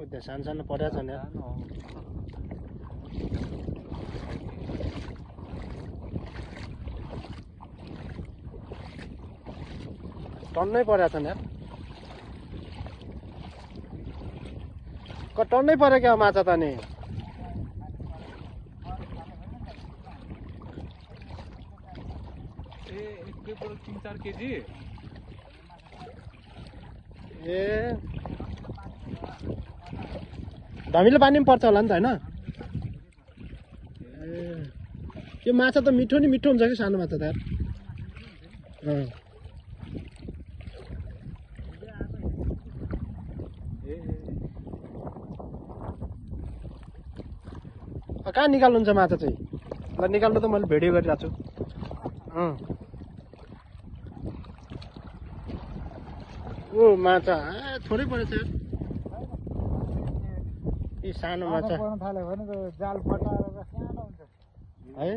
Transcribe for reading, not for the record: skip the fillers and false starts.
त्यहाँ सानो सानो परेको छ नि टन्नै परेको छ नि टन्नै पऱ्यो क्या माछा त नि ए 3-4 केजी ए धमिलो पानी पनि पर्छ होला नि त होइन ए यो माछा त मिठो नि मिठो हुन्छ कि सानो माछा त यार कहाँ निकाल्नुहुन्छ माछा चाहिँ ल निकाल्नु त मैले भिडियो गरिरहेको छु ओ माछा थोरै परेछ यार यी सानो माछा थाल्यो भने त जाल पटाएर सानो हुन्छ है